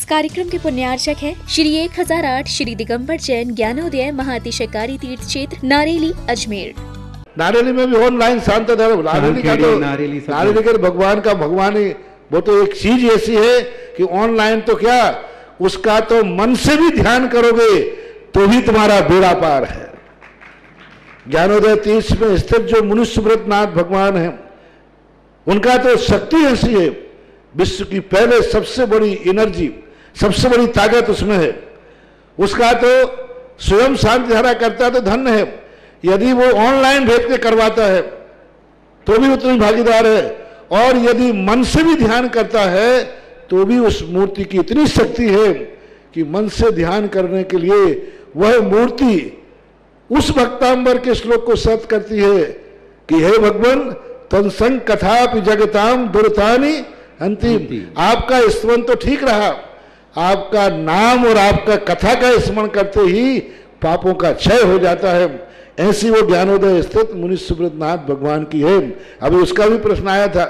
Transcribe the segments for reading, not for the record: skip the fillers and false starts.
इस कार्यक्रम के पुण्यार्चक है श्री 1008 श्री दिगंबर जैन ज्ञानोदय महाअतिशयकारी तीर्थ क्षेत्र नारेली अजमेर। नारेली में भी ऑनलाइन शांत धर्म, नारेली का तो नारेली के भगवान का भगवान ही, वो तो एक चीज ऐसी है कि ऑनलाइन तो क्या, उसका तो मन से भी ध्यान करोगे तो भी तुम्हारा बेड़ा पार है। ज्ञानोदय तीर्थ में स्थित जो मुनि सुब्रतनाथ भगवान है, उनका तो शक्ति ऐसी है, विश्व की पहले सबसे बड़ी एनर्जी, सबसे बड़ी ताकत उसमें है। उसका तो स्वयं शांति धारा करता तो धन्य है, यदि वो ऑनलाइन भेज के करवाता है तो भी उतनी भागीदार है, और यदि मन से भी ध्यान करता है तो भी उस मूर्ति की इतनी शक्ति है कि मन से ध्यान करने के लिए वह मूर्ति उस भक्तांबर के श्लोक को सत करती है कि हे भगवान तत्संग कथापि जगताम दुर्तानि अंतिम। आपका स्मरण तो ठीक रहा, आपका नाम और आपका कथा का स्मरण करते ही पापों का क्षय हो जाता है। ऐसी वो ज्ञानोदय स्थित मुनि सुब्रतनाथ भगवान की है। अभी उसका भी प्रश्न आया था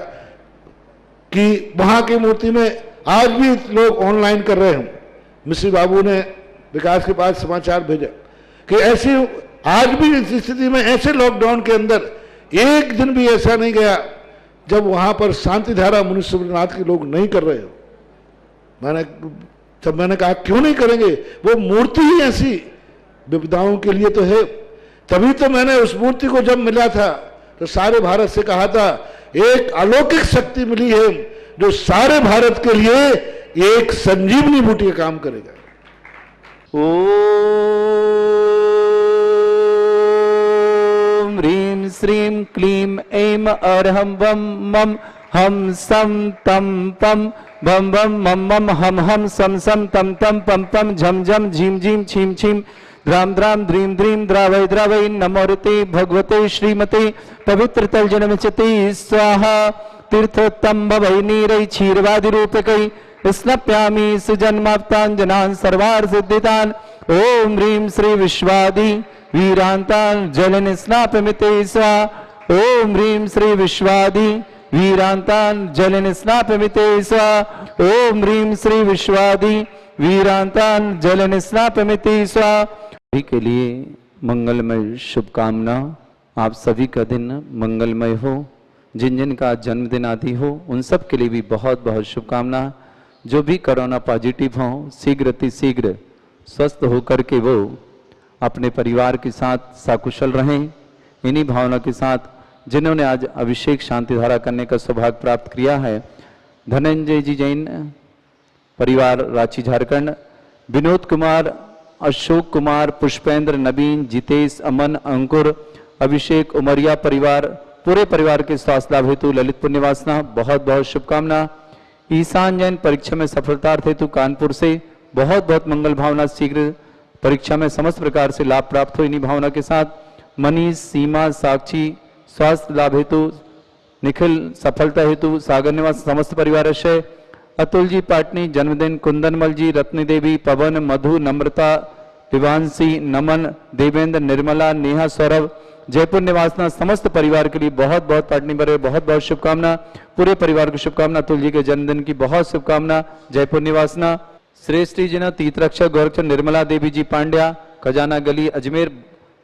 कि वहां की मूर्ति में आज भी लोग ऑनलाइन कर रहे हैं। मिश्री बाबू ने विकास के पास समाचार भेजा कि ऐसी आज भी इस स्थिति में, ऐसे लॉकडाउन के अंदर एक दिन भी ऐसा नहीं गया जब वहां पर शांति धारा मुनि सुब्रतनाथ के लोग नहीं कर रहे हो। मैंने कहा क्यों नहीं करेंगे, वो मूर्ति ही ऐसी विपदाओं के लिए तो है। तभी तो मैंने उस मूर्ति को जब मिला था तो सारे भारत से कहा था एक अलौकिक शक्ति मिली है जो सारे भारत के लिए एक संजीवनी बूटी का काम करेगा। ओम ह्रीं श्रीं क्लीं ऐं अरहं वं मं हम सम तम पम भम भम मम मम हम हम सम सम तम तम पम पम झम झम झीम झीम छीम छीम द्राम द्राम द्रीम द्रीम द्रावय द्रावय नमोरते भगवते श्रीमते पवित्र तल जनमचते स्वाहा तीर्थोत्तम भवै नीरै क्षीरवादि रूपकै स्नप्यामि सुजन्माप्तांजनान् सर्वार्थ सिद्धितान्। ओम ह्रीं श्री विश्वादि वीरांतान् जलन स्नापमिते स्वाहा। ओम ह्रीं श्री विश्वादि वीरांतान् जलन स्नापमिते स्वाहा। ओम ह्रीं श्री विश्वादि वीरांतान् जलन स्नापमिते स्वाहा। सभी के लिए मंगलमय शुभकामना। आप सभी का दिन मंगलमय हो। जिन जिन का जन्मदिन आदि हो उन सब के लिए भी बहुत बहुत शुभकामना। जो भी कोरोना पॉजिटिव हो शीघ्र अतिशीघ्र स्वस्थ होकर के वो अपने परिवार के साथ सकुशल रहें। इन्हीं भावना के साथ जिन्होंने आज अभिषेक शांति धारा करने का सौभाग्य प्राप्त किया है, धनंजय जी जैन परिवार रांची झारखंड, विनोद कुमार, अशोक कुमार, पुष्पेंद्र, नवीन, जितेश, अमन, अंकुर, अभिषेक, उमरिया परिवार, पूरे परिवार के स्वास्थ्य लाभ हेतु ललित पुण्यवासना बहुत बहुत शुभकामना। ईशान जैन परीक्षा में सफलता हेतु कानपुर से बहुत बहुत मंगल भावना, शीघ्र परीक्षा में समस्त प्रकार से लाभ प्राप्त हो। इन्हीं भावना के साथ मनीष, सीमा, साक्षी स्वास्थ्य लाभ हेतु, निखिल सफलता हेतु, सागर निवास समस्त परिवार आशय, अतुल जी पाटनी जन्मदिन, कुंदनमल जी, रत्नी देवी, पवन, मधु, नम्रता, विवांशी, नमन, देवेंद्र, निर्मला, नेहा, सौरभ, जयपुर निवासना समस्त परिवार के लिए बहुत बहुत पाटनी बड़े बहुत बहुत शुभकामना। पूरे परिवार को शुभकामना। अतुल जी के जन्मदिन की बहुत शुभकामना। जयपुर निवासना श्रेष्ठी जी, तीर्थरक्षक गोरखचंद, निर्मला देवी जी पांड्या, खजाना गली अजमेर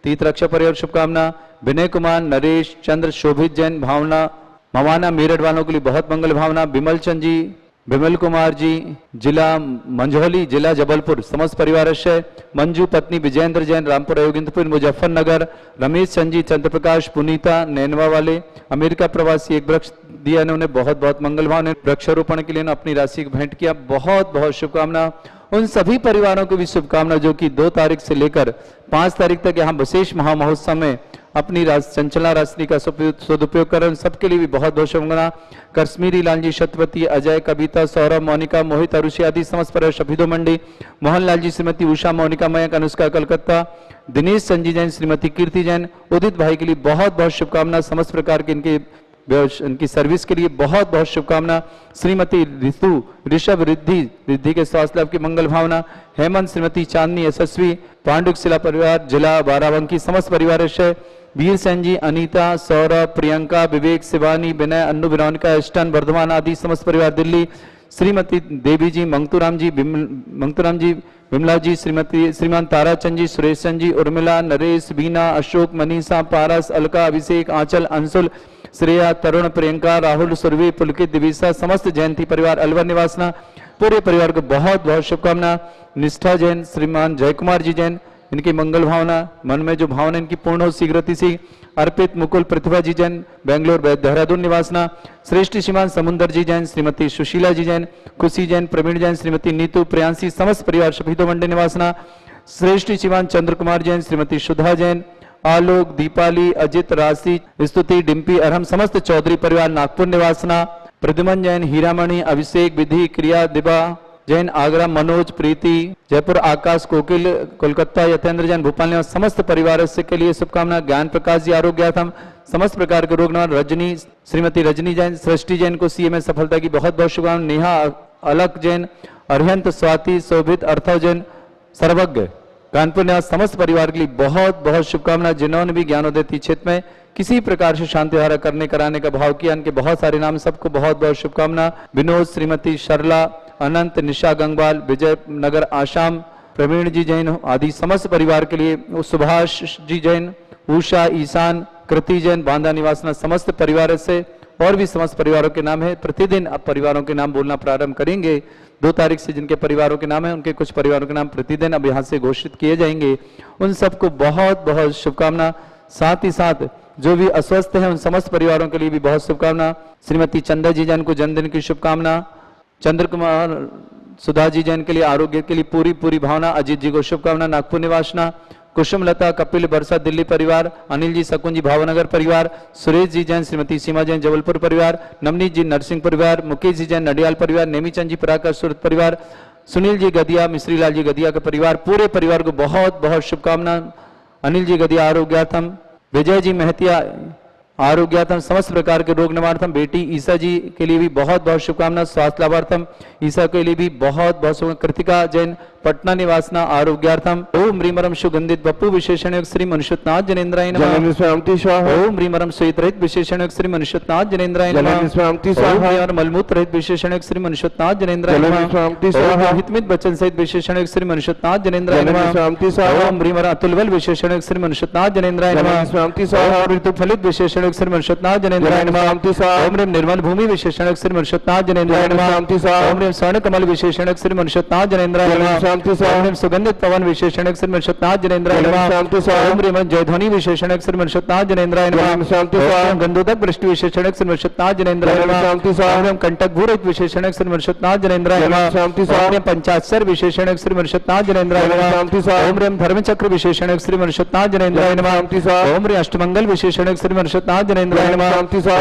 तीर्थरक्षक परिवार शुभकामना। विनय कुमार, नरेश चंद्र, शोभित जैन, भावना मवाना मेरठ वालों के लिए बहुत मंगल भावना। विमल चंद जी, विमल कुमार जी, जिला मंझौली, जिला जबलपुर समस्त परिवार आशय, मंजू पत्नी, विजेंद्र जैन, रामपुर योगिंद्रपुर, मुजफ्फरनगर, रमेश चंद जी, चंद्र प्रकाश, पुनीता, नैनवा वाले, अमेरिका प्रवासी, एक वृक्ष दिया ने उन्हें बहुत बहुत मंगल भावना। वृक्षारोपण के लिए अपनी राशि भेंट किया, बहुत बहुत शुभकामना। उन सभी परिवारों को भी शुभकामना जो कि 2 तारीख से लेकर 5 तारीख तक यहाँ विशेष महामहोत्सव में अपनी चंचला राशि का सदुपयोग कर रहे हैं। सबके लिए भी बहुत बहुत शुभकामना। कश्मीरी लाल जी, शतपति, अजय, कविता, सौरभ, मोनिका, मोहित, अरुषि आदि समस्त परिवार, शफीदो मंडी, मोहनलाल जी, श्रीमती उषा, मोनिका, मयंक, अनुष्का, कलकत्ता, दिनेश संजी जैन, श्रीमती कीर्ति जैन, उदित भाई के लिए बहुत बहुत शुभकामना। समस्त प्रकार के इनकी सर्विस के लिए बहुत बहुत शुभकामना। श्रीमती ऋतु, ऋषभ, रिद्धि के स्वास्थ्य लाभ की मंगल भावना। हेमंत, श्रीमती चांदनी, यशस्वी, पांडुक शिला परिवार, जिला बाराबंकी समस्त परिवार आशय, वीर सेन जी, अनीता, सौरभ, प्रियंका, विवेक, शिवानी, विनय, अन्नू, विनोनिका, स्टन, वर्धमान आदि समस्त परिवार दिल्ली, श्रीमती देवी जी, मंगतूराम जी, विमला जी, श्रीमान ताराचंद जी, सुरेश चंद जी, उर्मिला, नरेश, बीना, अशोक, मनीषा, पारस, अलका, अभिषेक, आंचल, अंशुल, श्रेया, तरुण, प्रियंका, राहुल, सुरभि, पुलकित, दिविसा, समस्त जयंती परिवार अलवर निवासना पूरे परिवार को बहुत बहुत शुभकामना। निष्ठा जैन, श्रीमान जय कुमार जी जैन, इनकी मंगल भावना, मन में जो भावना इनकी पूर्ण हो शीघ्रति सी। अर्पित, मुकुल, प्रतिभा जी जैन, बेंगलोर देहरादून निवासना। श्रेष्ठ श्रीमान समुंदर जी जैन, श्रीमती सुशीला जी जैन, खुशी जैन, प्रवीण जैन, श्रीमती नीतू, प्रियांशी, समस्त परिवार शहीदों मंडे निवासना। श्रेष्ठ श्रीमान चंद्र कुमार जैन, श्रीमती सुधा जैन, आलोक, दीपाली, अजित, राशि, स्तुति, डिम्पी, अरहम, समस्त चौधरी परिवार नागपुर निवासना। प्रद्युमन जैन, हीरामणि, अभिषेक, विधि, क्रिया, दिबा जैन, आगरा, मनोज, प्रीति, जयपुर, आकाश, कोकिल, कोलकाता, यतेंद्र जैन, भोपाल निवास, समस्त परिवार के लिए शुभकामना। ज्ञान प्रकाश जी, आरोग्यार्थम, समस्त प्रकार के रोग निवारण। रजनी, श्रीमती रजनी जैन, सृष्टि जैन को सीए में सफलता की बहुत बहुत शुभकामना। नेहा, अलक जैन, अरहंत, स्वाति, शोभित, अर्थव जैन, सर्वज्ञ, कानपुर निवास, समस्त परिवार के लिए बहुत बहुत शुभकामना। जिन्होंने भी ज्ञानोदय क्षेत्र में किसी प्रकार से शांति धारा करने कराने का भाव किया, इनके बहुत सारे नाम, सबको बहुत बहुत शुभकामना। विनोद, श्रीमती शरला, अनंत, निशा गंगवाल, विजय नगर, आसाम, प्रवीण जी जैन आदि समस्त परिवार के लिए। सुभाष जी जैन, उषा, ईशान, कृति जैन, बांदा निवासना, समस्त परिवार से और भी समस्त परिवारों के नाम है। प्रतिदिन आप परिवारों के नाम बोलना प्रारंभ करेंगे। 2 तारीख से जिनके परिवारों के नाम है, उनके कुछ परिवारों के नाम प्रतिदिन अब यहाँ से घोषित किए जाएंगे। उन सबको बहुत बहुत शुभकामना। साथ ही साथ जो भी अस्वस्थ हैं उन समस्त परिवारों के लिए भी बहुत शुभकामना। श्रीमती चंदा जी जैन को जन्मदिन की शुभकामना। चंद्र कुमार, सुधा जी जैन के लिए आरोग्य के लिए पूरी पूरी भावना। अजीत जी को शुभकामना, नागपुर निवासना। कुसुम लता, कपिल, बरसा, दिल्ली परिवार। अनिल जी, शकुन जी, भावनगर परिवार। सुरेश जी जैन, श्रीमती सीमा जैन, जबलपुर परिवार। नवनीत जी, नरसिंह परिवार। मुकेश जी जैन, नडियाल परिवार। नेमीचंद जी, पराकर, सूरत परिवार। सुनील जी गदिया, मिश्री लाल जी गदिया का परिवार, पूरे परिवार को बहुत बहुत शुभकामना। अनिल जी गदिया आरोग्यार्थम। विजय जी महतिया आरोग्यार्थम, समस्त प्रकार के रोग निवारणार्थम। बेटी ईसा जी के लिए भी बहुत बहुत शुभकामना, स्वास्थ्य लाभार्थम। ईसा के लिए भी बहुत बहुत शुभकामना। कृतिका जैन, पटना निवासना, आरोग्यार्थम। ओम ह्रीमरम सुगंधित बप्पु विशेषण श्री मनुष्यनाथ जनेन्द्राय नमः। ओम ह्रीमरम श्वेत रहित विशेषण श्री मनुष्यनाथ जनेन्द्राय नमः। ओम मलमूत्र रहित विशेषण श्री मनुष्यनाथ जनेन्द्राय नमः। हितमित बचन सहित विशेषण श्री मनुष्यनाथ जनेन्द्राय नमः। ओम ह्रीमर अतुलबल विशेषण श्री मनुष्यनाथ जनेन्द्राय नमः। ओम ऋतु फलित विशेषण श्री मनुष्यनाथ जनेन्द्राय नमः। ओम निर्मल भूमि विशेषण श्री मनुष्यनाथ जनेन्द्राय नमः। ओम स्वर्ण कमल विशेषण श्री मनुष्यनाथ जनेन्द्राय नमः। ओम सुगंधित पवन विशेषण श्री मनुष्यनाथ जनेन्द्राय नमः। ओम रिमन जयध्वनि विशेषण श्री मनुष्यनाथ जनेन्द्राय नमः। ओम गंधोदक वृष्टि विशेषण श्री मनुष्यनाथ जनेन्द्राय नमः। ओम कंटक भूरित विशेषण श्री मनुष्यनाथ जनेन्द्राय नमः। ओम पंचाक्षर विशेषण श्री मनुष्यनाथ जनेन्द्राय नमः। ओम रेम धर्मचक्र विशेषण श्री मनुष्यनाथ जनेन्द्राय नमः। ओम रे अष्टमंगल विशेषण श्री मनुष्यनाथ जनेन्द्राय नमः।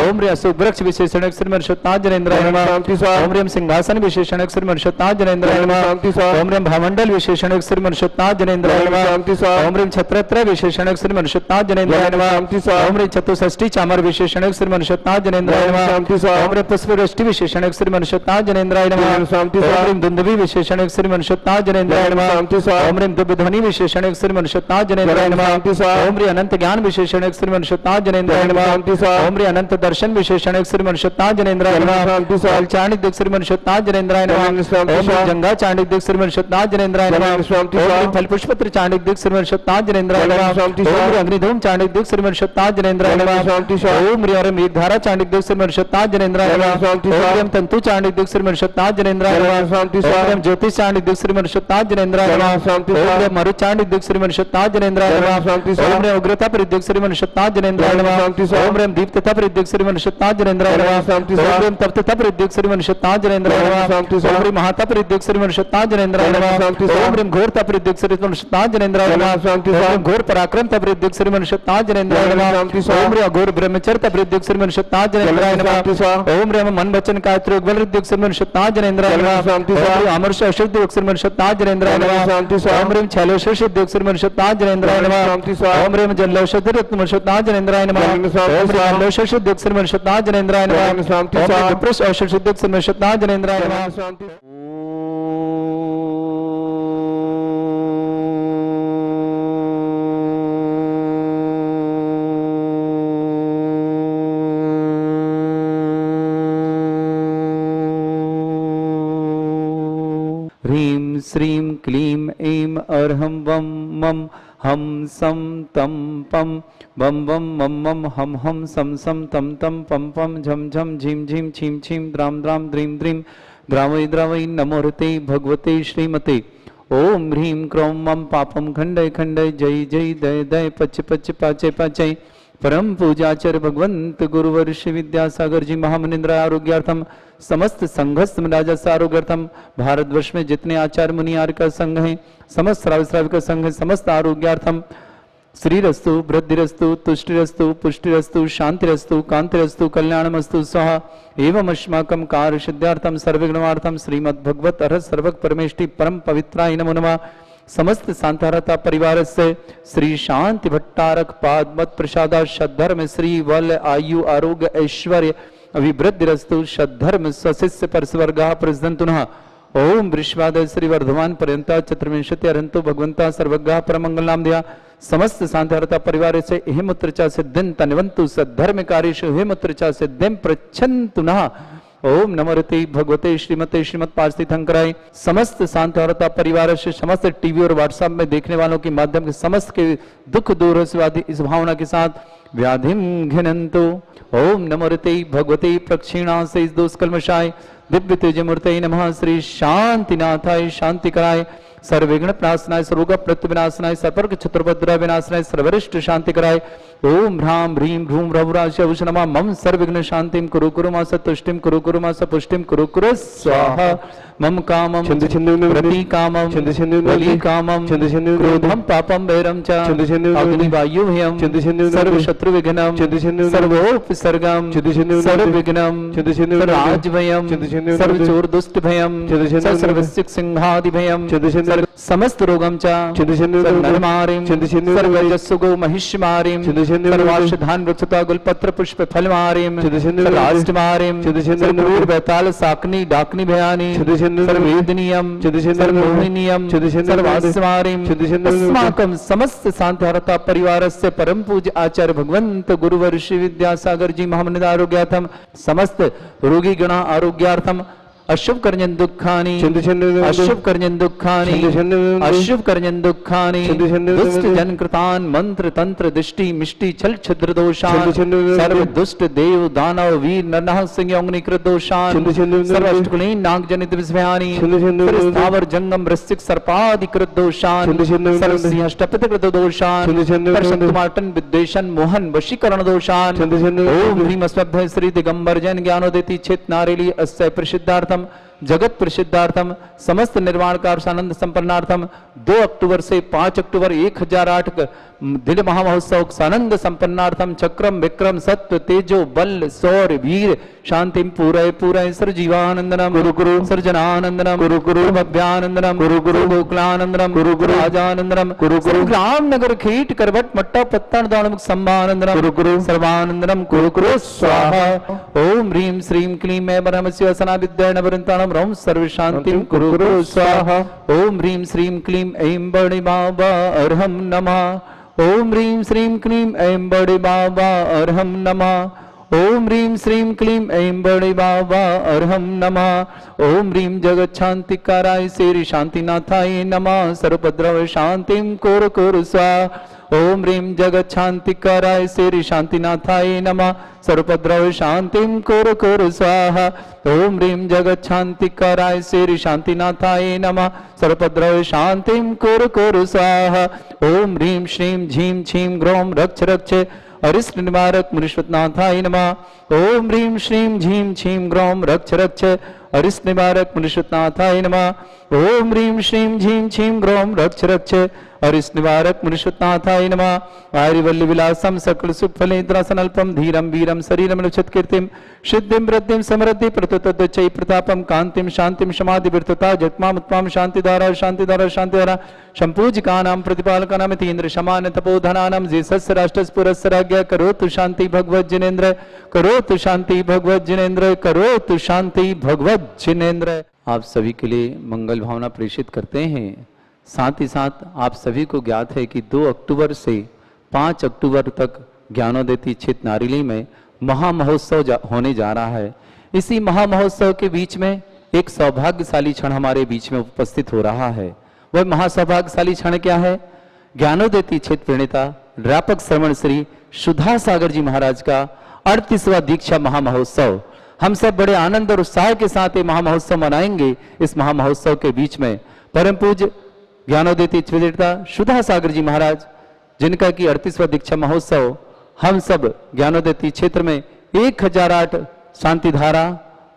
ओम रे अशोक वृक्ष विशेषण श्री मनुष्यनाथ जनेन्द्राय नमः। ओम रेम सिंहासन विशेषण श्री मनुष्यनाथ जनेन्द्राय नमः। ओम रेम भामंडल विशेषण श्री मनुष्यनाथ जनेन्द्राय नमः। ओम रेम छत्रत्र विशेषण श्री मनुष्यनाथ जनेन्द्राय नमः। ओम रेम चतुष्षष्टि चामर विशेषण श्री मनुष्यनाथ जनेन्द्राय नमः। ओम रेम पुष्पवृष्टि विशेषण श्री मनुष्यनाथ जनेन्द्राय नमः। ओम रेम दुंदुभि विशेषण श्री मनुष्यनाथ जनेन्द्राय नमः। ओम रेम दुर्बध्वनि विशेषण श्री मनुष्यनाथ जनेन्द्राय नमः। ओम रे अनंत ज्ञान विशेषण श्री मनुष्यनाथ जनेन्द्राय नमः। ओम रे अनंत दर्शन विशेषण श्री मनुष्यनाथ जनेन्द्राय नमः। चाणिक श्री मनुष्यनाथ जनेन्द्राय नमः। ओम जंगा चाणिक श्री मनुष्यनाथ जनेन्द्राय नमः। ओम फल पुष्पत्र चाणिक श्री मनुष्यनाथ जनेन्द्राय नमः। ओम अग्निधूम चाणिक श्री मनुष्यनाथ जनेन्द्राय नमः। ओम रे मेघधारा चाणिक श्री मनुष्यनाथ जनेन्द्राय नमः। ओम तंतु चाणिक श्री मनुष्यनाथ जनेन्द्राय नमः। ओम ज्योतिष चाणिक श्री मनुष्यनाथ जनेन्द्राय नमः। ओम मरु चाणिक श्री मनुष्यनाथ जनेन्द्राय नमः। ओम रे उग्रता परिद्युक्त श्री मनुष्यनाथ जनेन्द्राय नमः। ओम रे दीप्तता परिद्युक्त श्री मनुष्यनाथ जनेन्द्राय नमः। ओम रे तप्तता परिद्युक्त श्री मनुष्यनाथ जनेन्द्राय नमः। ओम रे महाता परिद्युक्त श्री मनुष्यनाथ जनेन्द्राय नमः। ओम ह्रीम घोर तपरिद्युक्त श्री मनुष्यनाथ जनेन्द्राय नमः। ओम घोर पराक्रम तपरिद्युक्त श्री मनुष्यनाथ जनेन्द्राय नमः। ओम रे अघोर ब्रह्मचर्य तपरिद्युक्त श्री मनुष्यनाथ जनेन्द्राय नमः। ओम रे मन वचन कायत्रोग बल रिद्युक्त श्री मनुष्यनाथ जनेन्द्राय नमः। ओम रे अमरश अशुद्ध श्री मनुष्यनाथ जनेन्द्राय नमः। ओम रे छैलोश सिद्ध श्री मनुष्यनाथ जनेन्द्राय नमः। ओम रे जल्लोषध रत्न मनुष्यनाथ जनेन्द्राय नमः। ओम रे अल्लोष सिद्ध श्री मनुष्यनाथ जनेन्द्राय नमः। ओम रे विप्रश औषध सिद्ध श्री मनुष्यनाथ जनेन्द्राय नमः। ह्रीं श्रीं क्लीं ऐं अर्हं वं मं हम सम तम पम बम बम मम मम हम हम सम सम तम तम पम पम झम झम झीम झीम छीम छीम द्राम द्राम द्रीम द्रीम द्रावय द्रावय नमोहते भगवते श्रीमते ओम ह्रीं क्रों मम पापम खंडय खंडय जय जय दय दय पच पच पाचय पाचय परम पूजाचार्य भगवंत गुरुवर श्री विद्यासागर जी महामुनिंद्र आरोग्यार्थम समस्त संघस्थ राजस्व आरोग्यार्थम भारतवर्ष में जितने आचार्य मुनि आर्य का संघ है समस्त श्राविक संघ है समस्त आरोग्यार्थम श्रीरस्तु वृद्धिरस्तु तुष्टिरस्तु पुष्टिरस्तु शांतिरस्तु कांतिरस्तु कल्याणमस्तु स्वाहा एवं अस्माकं कार्य सिद्धार्थम सर्वगुणार्थम श्रीमद् भगवत अर्हत सर्वक परमेष्टि परम पवित्राय नमो नमः समस्त शांतारता परिवार से श्री शांति भट्टारक पाद मत प्रसादा सद्धर्म श्री वल आयु आरोग्य ऐश्वर्य अभिवृद्धिरस्तु सद्धर्म स्वशिष्य परस्वर्गा प्रसदन्तुनः ओम वृषभादय श्री वर्धमान पर्यंता चतुर्विंशति अरंतो भगवंता सर्वज्ञ परमंगल नाम दिया समस्त शांतारता परिवार से हेमुत्रचा सिद्धिं तन्वन्तु सद्धर्म कार्येषु हेमुत्रचा सिद्धिं प्रच्छन्तु नः ओम नमोरते भगवते श्रीमते श्रीमद पार्थिथंकराय समस्त शांतारता परिवार से समस्त टीवी और व्हाट्सएप में देखने वालों के माध्यम से समस्त के दुख दूर हो इस भावना के साथ व्याधिम घिनंतु ओम नमोरते भगवते प्रक्षिणा से इस दोष कल्मशाय दिव्य तेजमूर्ते नमः श्री शांतिनाथाय शांतिकराय सर्वविघ्न प्रणाशनाय सर्वरोग प्रत्यविनाशनाय सर्वर्ग चतुर्भद्र विनाशनाय सर्वरिष्ट शांति कराय ओम ह्रां ह्रीं भ्रूं रघुराज नमः मम सर्वविघ्न शांतिं कुरु कुरु मा तुष्टिं कुरु मा पुष्टिं कुरु स्वाहा मम कामं प्रति कामं बलि कामं क्रोधं पापं वैरं च अग्निवायुभयं सर्वशत्रुविघ्नं सर्वोपसर्गं सर्वविघ्नं सर्वराजभयं सर्वचोरदुष्टभयं सर्वसिंहादिभयं समस्त रोगं च सर्वनरमारिं सर्वजस्सुगो महिष्मारिं सर्वार्षधान वृक्षता गुलपत्र पुष्प फलमारिं सर्वाष्टमारिं सर्वूर्वैताल साकनी डाकनी भयानि सर्ववेदनीयं सर्वमोहिनीयं सर्वास्मारिं अस्माकं समस्त शांतिहरता परिवारस्य परम पूज्य आचार्य भगवंत गुरुवर श्री विद्यासागर जी महामुनिंद्र आरोग्यार्थम समस्त रोगी गण आरोग्यार्थम अशुभ कर्जन दुखानि अशुभ कर्जन दुखानि अशुभ कर्जन दुखानि दुष्ट जन कृतान मंत्र तंत्र दृष्टि मिष्टि छल छिद्र दोषान सर्व दुष्ट देव दानव वीर नरनाह सिंह अग्नि कृत दोषान सर्व अष्टकुलीन नाग जनित विषयानि सर्व स्थावर जंगम वृश्चिक सर्पादि कृत दोषान सर्व सिंह अष्टपथ कृत दोषान शक्तिमार्टन विद्वेषण मोहन वशीकरण दोषान ओम ह्रीं अस्मभ्य श्री दिगंबर जैन ज्ञानोदेति चेत नारेली अस्य प्रसिद्धार्थम जगत प्रसिद्धार्थम समस्त निर्माण कार्य आनंद संपन्नार्थम 2 अक्टूबर से 5 अक्टूबर 1008 दिल महामहोत्सव सानंद संपन्नार्थम चक्रम विक्रम सत्व तेजो बल सौर वीर शांति पूरे पूरे सर्वजीवानंदनम गुरु गुरु सर्जनानंदनम गुरु गुरु भव्यानंदनम गुरु गुरु गोकुलानंदनम गुरु गुरु राजानंदनम गुरु गुरु ग्राम नगर खेट करवट मट्टा पत्तन दानमुख संभानंदनम गुरु गुरु सर्वानंदनम गुरु गुरु स्वाहा ओम ह्रीं श्रीं क्लीं मैं ब्रह्मस्य वसना विद्या नवरंताणम रोम सर्व शांतिं गुरु गुरु स्वाहा ओम ह्रीं श्रीं क्लीं ऐं बड़े बाबा अर्हं नमः ओम ह्रीं श्रीं क्लीं ऐं बड़े बाबा अर्हं नमः ओम ह्रीं श्रीं क्लीं ऐं बड़े बाबा अर्हं नमः ओम ह्रीं जगत शांतिकाराय श्री शांतिनाथाय नमः सर्वभद्रव शांतिं कुरु कुरु स्वाहा ओम ह्रीं जगत शांतिकाराय श्री शांतिनाथाय नमः सर्वभद्रव शांतिं कुरु कुरु स्वाहा ओम ह्रीं जगत शांतिकाराय श्री शांतिनाथाय नमः सर्वभद्रव शांतिं कुरु कुरु स्वाहा ओम ह्रीं श्रीं झीं छीं ग्रौं रक्ष रक्ष अरिष्ट निवारक मुनीश्वरनाथाय नमः ओम ह्रीं श्रीं झीं छीं ग्रौं रक्ष रक्ष अरिष्ट निवारक मुनीश्वरनाथाय नमः ओम ह्रीं श्रीं झीं छीं ग्रौं रक्ष रक्ष अरिष्ट निवारक मुनीश्वरनाथाय नमः आर्यवल्ली विलासम सकल सुख फलेन्द्रासनल्पम धीरम वीरम शरीरम लुच्छत कीर्तिम सिद्धिं वृद्धिं समृद्धि प्रतुतद्वचै प्रतापम कांतिं शांतिं समाधि विर्तता जगमामुत्मां शांतिधारा शांतिधारा शांतिधारा संपूजिकानां प्रतिपालकानां तीन्द्र समान तपोधनानां जेसस्य राष्ट्रस्य पुरस्य राज्ञा करोतु शांति भगवत जिनेन्द्र करोतु शांति भगवत जिनेन्द्र करोतु शांति भगवत जिनेन्द्र। आप सभी के लिए मंगल भावना प्रेषित करते हैं। साथ ही साथ आप सभी को ज्ञात है कि 2 अक्टूबर से 5 अक्टूबर तक ज्ञानोदेती चित नारिली में महामहोत्सव होने जा रहा है। इसी महामहोत्सव के बीच में एक सौभाग्यशाली क्षण हमारे बीच में उपस्थित हो रहा है। वह महासौभाग्यशाली क्षण क्या है? ज्ञानोदय क्षेत्र प्रणेता अध्यापक श्रवण श्री सुधा सागर जी महाराज का 38वां दीक्षा महामहोत्सव। हम सब बड़े आनंद और उत्साह के साथ ये महामहोत्सव मनाएंगे। इस महामहोत्सव के बीच में परम पूज्य ज्ञानोदय प्रणेता सुधा सागर जी महाराज, जिनका की 38वां दीक्षा महोत्सव हम सब ज्ञानोदय क्षेत्र में 1008 शांति धारा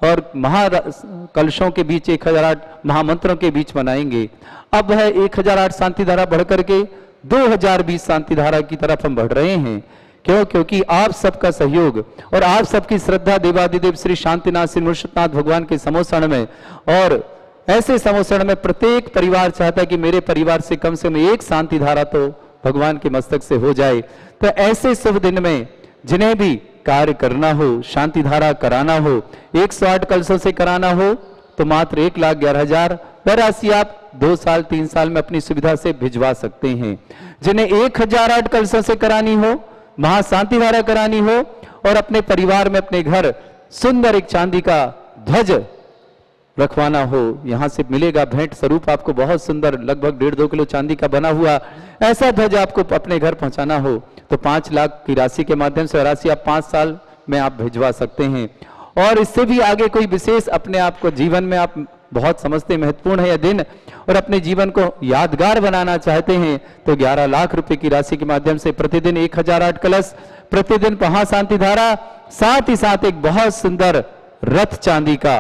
और महाकलशों के बीच 1008 महामंत्रों के बीच मनाएंगे। अब वह 1008 शांति धारा बढ़कर के 2020 शांति धारा की तरफ हम बढ़ रहे हैं। क्यों? क्योंकि आप सबका सहयोग और आप सबकी श्रद्धा देवादिदेव श्री शांतिनाथ श्री मुर्शिदनाथ भगवान के समोसण में, और ऐसे समोसण में प्रत्येक परिवार चाहता है कि मेरे परिवार से कम एक शांति धारा तो भगवान के मस्तक से हो जाए। तो ऐसे शुभ दिन में जिन्हें भी कार्य करना हो, शांति धारा कराना हो, 108 कलशों से कराना हो तो मात्र 1,11,000 राशि आप 2 साल 3 साल में अपनी सुविधा से भिजवा सकते हैं। जिन्हें 1008 कलशों से करानी हो, महाशांति धारा करानी हो और अपने परिवार में अपने घर सुंदर एक चांदी का ध्वज रखवाना हो, यहां से मिलेगा भेंट स्वरूप आपको बहुत सुंदर लगभग 1.5-2 किलो चांदी का बना हुआ ऐसा ध्वज आपको अपने घर पहुंचाना हो तो 5 लाख की राशि के माध्यम से राशि आप 5 साल में आप भिजवा सकते हैं। और इससे भी आगे कोई विशेष अपने आप को जीवन में आप बहुत समझते महत्वपूर्ण है यह दिन और अपने जीवन को यादगार बनाना चाहते हैं तो 11 लाख रुपए की राशि के माध्यम से प्रतिदिन 1008 कलश, प्रतिदिन महाशांति धारा, साथ ही साथ एक बहुत सुंदर रथ चांदी का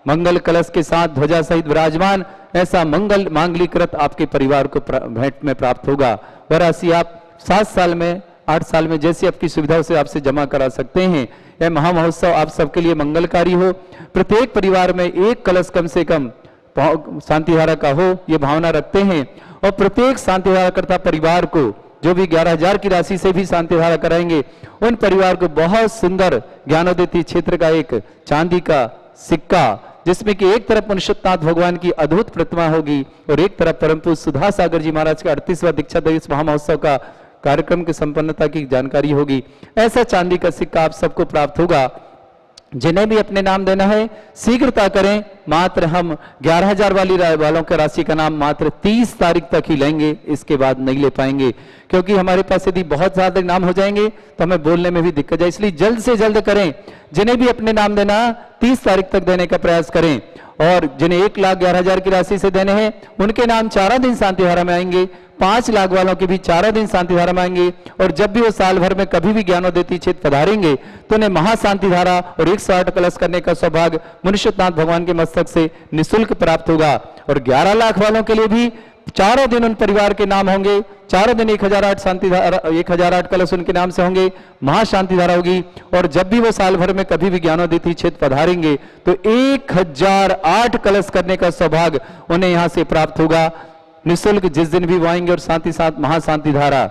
मंगल कलश के साथ ध्वजा सहित विराजमान ऐसा मंगल मांगलिक रथ आपके परिवार को भेंट में प्राप्त होगा। वह राशि आप 7 साल में 8 साल में जैसी आपकी सुविधा से आपसे जमा करा सकते हैं। यह महामहोत्सव आप सबके लिए मंगलकारी हो। प्रत्येक परिवार में 1 कलश कम से कम शांति धारा का हो, ये भावना रखते हैं। और प्रत्येक शांति धारा करता परिवार को जो भी 11,000 की राशि से भी शांति धारा कराएंगे उन परिवार को बहुत सुंदर ज्ञानोदय क्षेत्र का एक चांदी का सिक्का, जिसमें कि एक तरफ मुर्शिदनाथ भगवान की अद्भुत प्रतिमा होगी और एक तरफ परम पूज्य सुधा सागर जी महाराज का 38वां दीक्षा दिवस महामहोत्सव का कार्यक्रम की संपन्नता की जानकारी होगी। ऐसा चांदी का सिक्का आप सबको प्राप्त होगा। जिन्हें भी अपने नाम देना है शीघ्रता करें। मात्र हम 11,000 वालों के राशि का नाम मात्र 30 तारीख तक ही लेंगे, इसके बाद नहीं ले पाएंगे क्योंकि हमारे पास यदि बहुत ज्यादा नाम हो जाएंगे तो हमें बोलने में भी दिक्कत है। इसलिए जल्द से जल्द करें। जिन्हें भी अपने नाम देना 30 तारीख तक देने का प्रयास करें और जिन्हें 1,11,000 की राशि से देने हैं उनके नाम 4 दिन शांति धारा में आएंगे। 5 लाख वालों के भी 4 दिन शांति धारा में आएंगे और जब भी वो साल भर में कभी भी ज्ञानोदय क्षेत्र पधारेंगे तो उन्हें महाशांति धारा और 108 कलश करने का सौभाग्य मुर्शिदनाथ भगवान के मस्तक से निःशुल्क प्राप्त होगा। और 11 लाख वालों के लिए भी 4 दिन उन परिवार के नाम होंगे। 4 दिन 1008 शांति धारा 1008 कलश उनके नाम से होंगे, महाशांति धारा होगी। और जब भी वो साल भर में कभी भी ज्ञानोदय क्षेत्र पधारेंगे तो 1008 कलश करने का सौभाग्य उन्हें यहाँ से प्राप्त होगा निःशुल्क, जिस दिन भी वो आएंगे। और साथ ही साथ महाशांति धारा।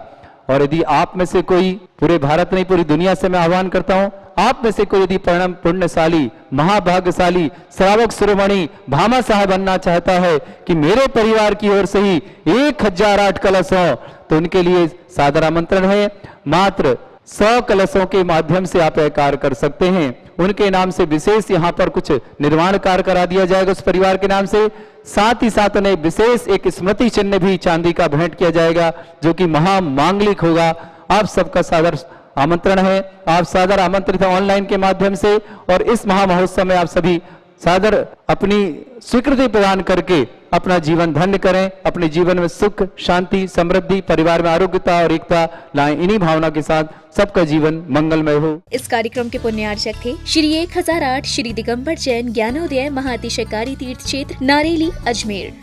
और यदि आप में से कोई, पूरे भारत नहीं पूरी दुनिया से मैं आह्वान करता हूं, आप में से कोई यदि परम पुण्यशाली महाभाग्यशाली श्रावक शिरोमणि भामा साहब बनना चाहता है कि मेरे परिवार की ओर से ही 1008 कलश हो तो उनके लिए सादर आमंत्रण है। मात्र 100 कलशों के माध्यम से आप यह कार्य कर सकते हैं। उनके नाम से विशेष यहाँ पर कुछ निर्माण कार्य करा दिया जाएगा उस परिवार के नाम से। साथ ही साथ उन्हें विशेष एक स्मृति चिन्ह भी चांदी का भेंट किया जाएगा जो कि महामांगलिक होगा। आप सबका सादर आमंत्रण है। आप सादर आमंत्रित हैं ऑनलाइन के माध्यम से। और इस महामहोत्सव में आप सभी सादर अपनी स्वीकृति प्रदान करके अपना जीवन धन्य करें, अपने जीवन में सुख शांति समृद्धि, परिवार में आरोग्यता और एकता लाएं। इन्हीं भावना के साथ सबका जीवन मंगलमय हो। इस कार्यक्रम के पुण्यार्चक थे श्री 1008 श्री दिगंबर जैन ज्ञानोदय महाअतिशयकारी तीर्थ क्षेत्र नारेली अजमेर।